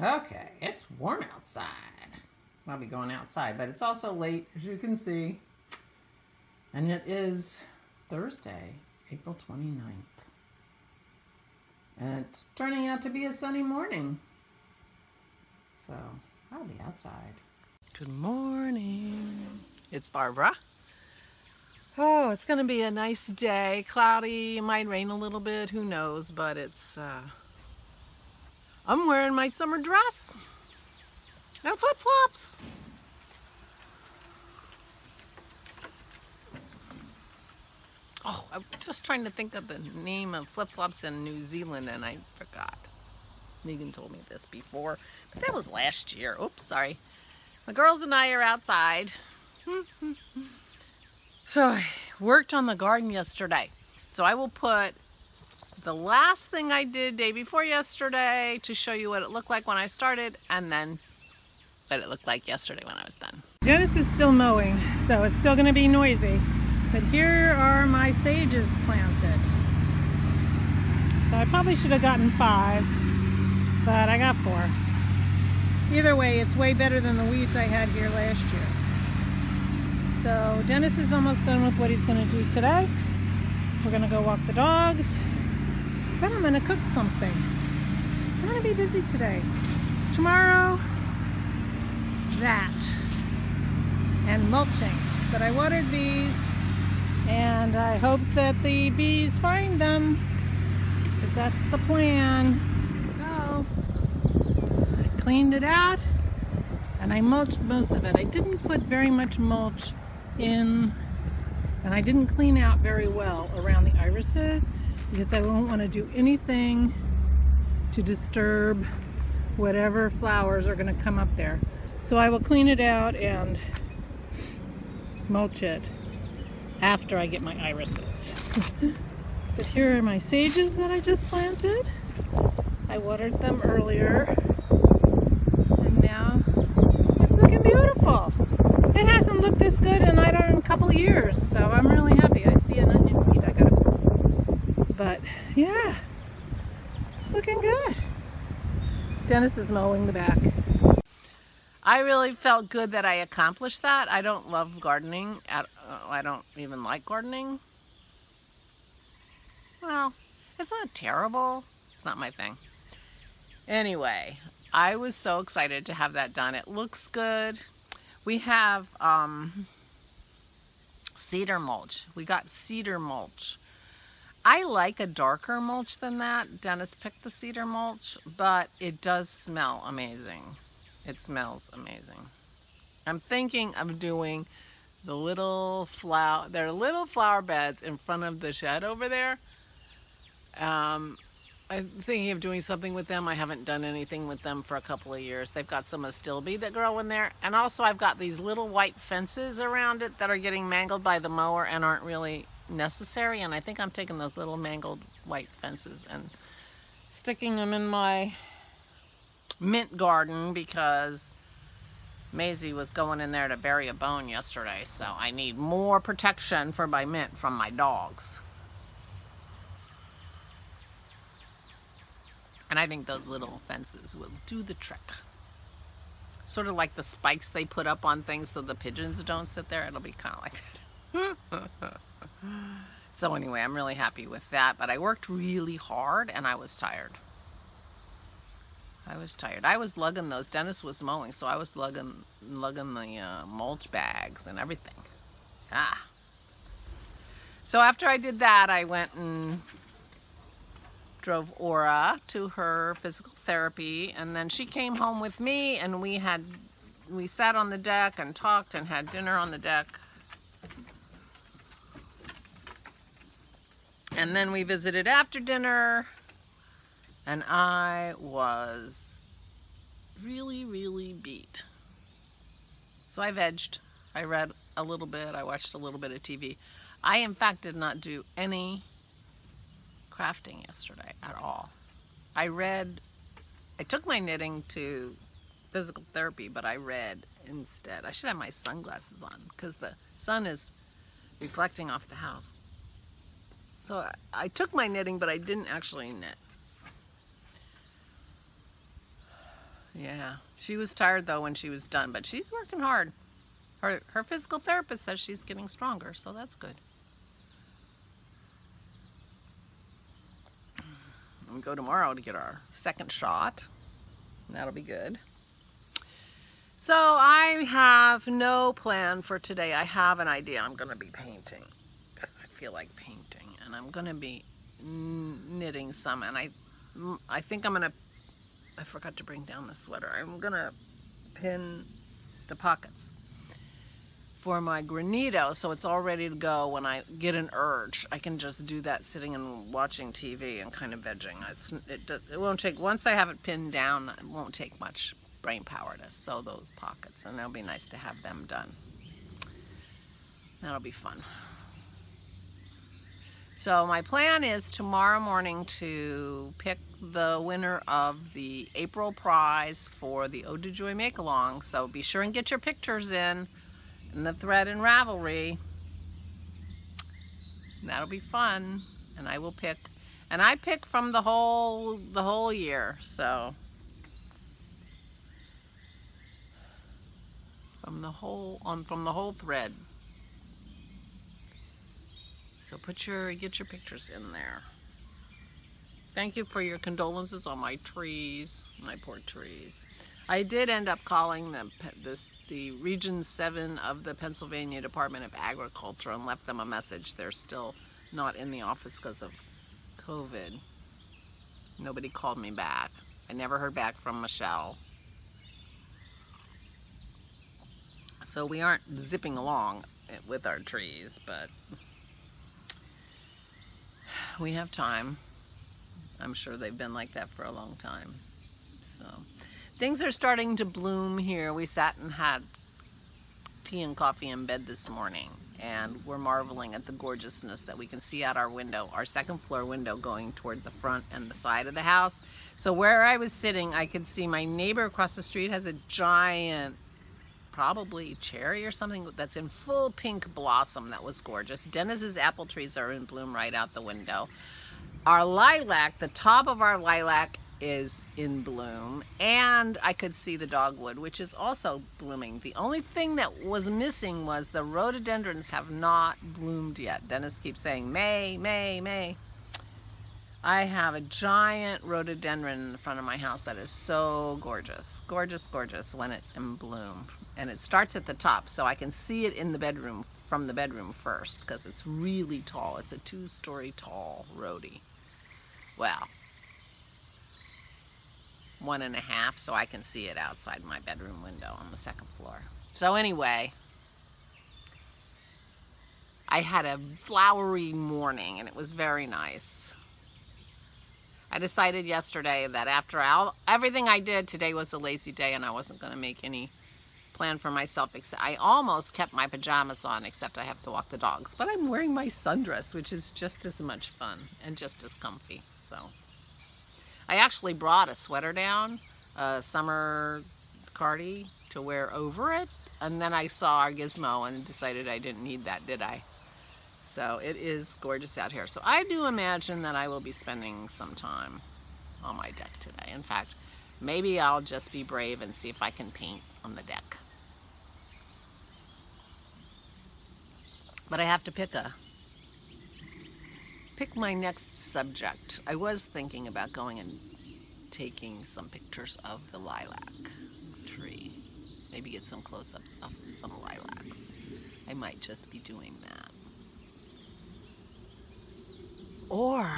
Okay, it's warm outside. I'll be going outside, but it's also late, as you can see. And it is Thursday, April 29th. And it's turning out to be a sunny morning. So, I'll be outside. Good morning. It's Barbara. Oh, it's going to be a nice day. Cloudy, it might rain a little bit, who knows, but it's, I'm wearing my summer dress and flip-flops. Oh, I'm just trying to think of the name of flip-flops in New Zealand and I forgot. Megan told me this before, but that was last year. Oops, sorry. My girls and I are outside. So I worked on the garden yesterday. So I will put the last thing I did day before yesterday to show you what it looked like when I started, and then what it looked like yesterday when I was done. Dennis is still mowing, so it's still going to be noisy. But here are my sages planted. So I probably should have gotten 5, but I got 4. Either way, it's way better than the weeds I had here last year. So Dennis is almost done with what he's going to do today. We're going to go walk the dogs. Then I'm going to cook something. I'm going to be busy today. Tomorrow, that. And mulching. But I watered these, and I hope that the bees find them, because that's the plan. So, I cleaned it out, and I mulched most of it. I didn't put very much mulch in, and I didn't clean out very well around the irises, because I won't want to do anything to disturb whatever flowers are going to come up there. So I will clean it out and mulch it after I get my irises. But here are my sages that I just planted. I watered them earlier, and now it's looking beautiful. It hasn't looked this good in a couple of years, so I'm really happy. I see an onion weed I gotta pull. But yeah, it's looking good. Dennis is mowing the back. I really felt good that I accomplished that. I don't love gardening. I don't even like gardening. Well, it's not terrible. It's not my thing. Anyway, I was so excited to have that done. It looks good. We have cedar mulch. We got cedar mulch. I like a darker mulch than that. Dennis picked the cedar mulch, but it does smell amazing. It smells amazing. I'm thinking of doing the little flower beds in front of the shed over there. I'm thinking of doing something with them. I haven't done anything with them for a couple of years. They've got some astilbe that grow in there. And also I've got these little white fences around it that are getting mangled by the mower and aren't really necessary. And I think I'm taking those little mangled white fences and sticking them in my mint garden, because Maisie was going in there to bury a bone yesterday, so I need more protection for my mint from my dogs. And I think those little fences will do the trick. Sort of like the spikes they put up on things so the pigeons don't sit there. It'll be kind of like that. So anyway, I'm really happy with that, but I worked really hard and I was tired. I was lugging those. Dennis was mowing, so I was lugging the mulch bags and everything. So after I did that, I went and drove Aura to her physical therapy, and then she came home with me, and we sat on the deck and talked and had dinner on the deck. And then we visited after dinner. And I was really, really beat. So I vegged. I read a little bit. I watched a little bit of TV. I, in fact, did not do any crafting yesterday at all. I took my knitting to physical therapy, but I read instead. I should have my sunglasses on because the sun is reflecting off the house. So I took my knitting, but I didn't actually knit. Yeah, she was tired though when she was done, but she's working hard. Her physical therapist says she's getting stronger, so that's good. We go tomorrow to get our second shot. That'll be good. So I have no plan for today. I have an idea. I'm going to be painting because I feel like painting, and I'm going to be knitting some, and I think I'm going to, I forgot to bring down the sweater. I'm going to pin the pockets for my granito so it's all ready to go when I get an urge. I can just do that sitting and watching TV and kind of vegging. It won't take, once I have it pinned down, it won't take much brain power to sew those pockets, and it'll be nice to have them done. That'll be fun. So my plan is tomorrow morning to pick the winner of the April prize for the Ode to Joy Make-Along. So be sure and get your pictures in the thread in Ravelry. That'll be fun. And I will pick, and I pick from the whole year. So from the whole thread. So get your pictures in there. Thank you for your condolences on my trees, my poor trees. I did end up calling the Region 7 of the Pennsylvania Department of Agriculture and left them a message. They're still not in the office because of COVID. Nobody called me back. I never heard back from Michelle. So we aren't zipping along with our trees, but we have time. I'm sure they've been like that for a long time. So things are starting to bloom here. We sat and had tea and coffee in bed this morning, and we're marveling at the gorgeousness that we can see out our window, our second floor window going toward the front and the side of the house. So where I was sitting, I could see my neighbor across the street has a giant, probably cherry or something, that's in full pink blossom. That was gorgeous. Dennis's apple trees are in bloom right out the window. Our lilac, the top of our lilac is in bloom, and I could see the dogwood, which is also blooming. The only thing that was missing was the rhododendrons have not bloomed yet. Dennis keeps saying May, May, May. I have a giant rhododendron in the front of my house that is so gorgeous, gorgeous, gorgeous when it's in bloom. And it starts at the top, so I can see it in the bedroom, from the bedroom first, because it's really tall. It's a 2-story tall rhodie. Well, 1.5, so I can see it outside my bedroom window on the second floor. So anyway, I had a flowery morning, and it was very nice. I decided yesterday that after everything I did, today was a lazy day, and I wasn't going to make any plan for myself. I almost kept my pajamas on, except I have to walk the dogs. But I'm wearing my sundress, which is just as much fun and just as comfy. So I actually brought a sweater down, a summer cardi to wear over it, and then I saw our gizmo and decided I didn't need that, did I? So it is gorgeous out here. So I do imagine that I will be spending some time on my deck today. In fact, maybe I'll just be brave and see if I can paint on the deck. But I have to pick my next subject. I was thinking about going and taking some pictures of the lilac tree. Maybe get some close-ups of some lilacs. I might just be doing that. Or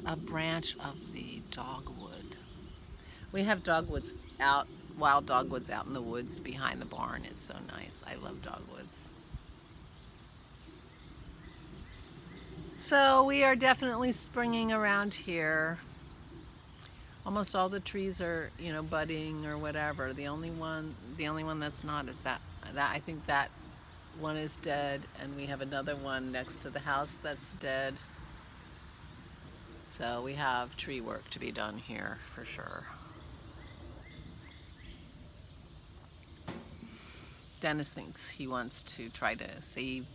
a branch of the dogwood. We have dogwoods out, wild dogwoods out in the woods behind the barn. It's so nice. I love dogwoods. So we are definitely springing around here. Almost all the trees are, you know, budding or whatever. The only one that's not is that I think that one is dead, and we have another one next to the house that's dead. So we have tree work to be done here for sure. Dennis thinks he wants to try to save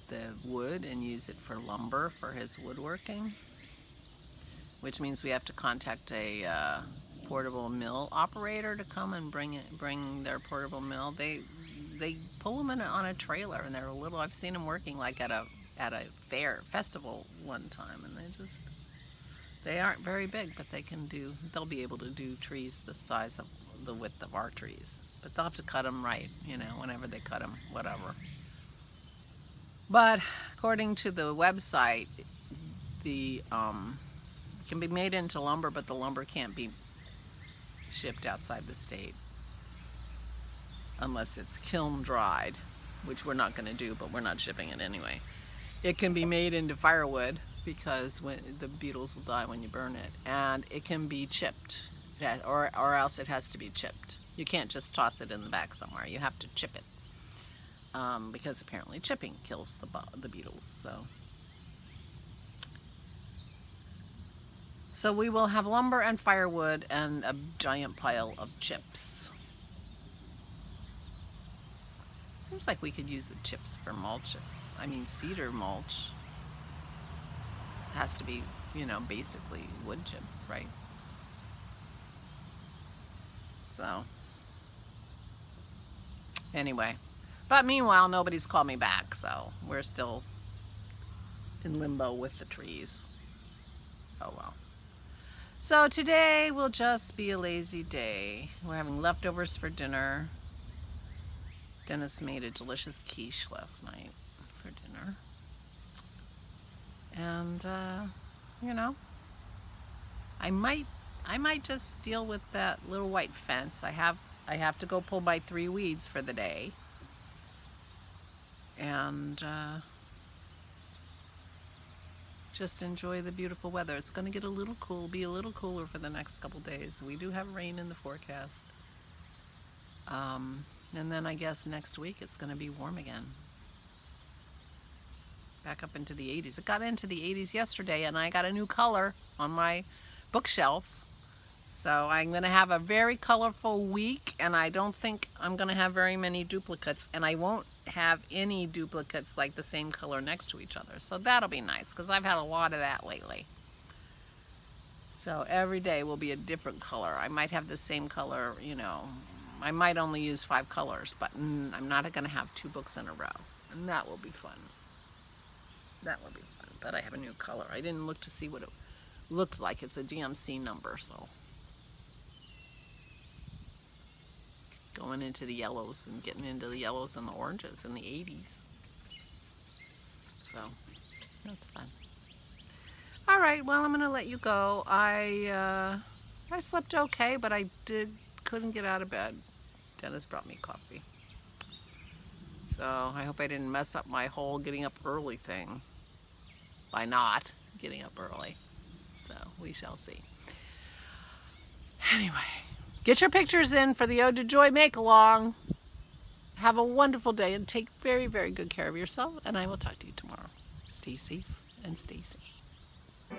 the wood and use it for lumber for his woodworking, which means we have to contact a portable mill operator to come and bring their portable mill. They pull them on a trailer, and they're little. I've seen them working like at a festival one time, and they aren't very big, but they'll be able to do trees the size of the width of our trees. But they'll have to cut them right, you know, whenever they cut them, whatever. But according to the website, it can be made into lumber, but the lumber can't be shipped outside the state unless it's kiln dried, which we're not going to do, but we're not shipping it anyway. It can be made into firewood because the beetles will die when you burn it, and it can be chipped, or else it has to be chipped. You can't just toss it in the back somewhere. You have to chip it, because apparently chipping kills the beetles. So we will have lumber and firewood and a giant pile of chips. Seems like we could use the chips for mulch. Cedar mulch has to be, you know, basically wood chips, right? So, anyway. But meanwhile, nobody's called me back, so we're still in limbo with the trees. Oh well. So today will just be a lazy day. We're having leftovers for dinner. Dennis made a delicious quiche last night for dinner. And, you know, I might just deal with that little white fence. I have to go pull my 3 weeds for the day. And, just enjoy the beautiful weather. It's going to get a little cool, be a little cooler for the next couple days. We do have rain in the forecast. And then I guess next week it's going to be warm again. Back up into the 80s. It got into the 80s yesterday, and I got a new color on my bookshelf. So I'm going to have a very colorful week, and I don't think I'm going to have very many duplicates, and I won't have any duplicates like the same color next to each other. So that'll be nice, because I've had a lot of that lately. So every day will be a different color. I might have the same color, you know. I might only use 5 colors, but I'm not going to have 2 books in a row. And that will be fun. That will be fun. But I have a new color. I didn't look to see what it looked like. It's a DMC number, so. Going into the yellows and getting into the yellows and the oranges in the 80s. So, that's fun. All right, well, I'm going to let you go. I slept okay, but I couldn't get out of bed. Dennis brought me coffee. So I hope I didn't mess up my whole getting up early thing by not getting up early. So we shall see. Anyway, get your pictures in for the Ode to Joy make-along. Have a wonderful day and take very, very good care of yourself. And I will talk to you tomorrow. Stay safe and stay sane.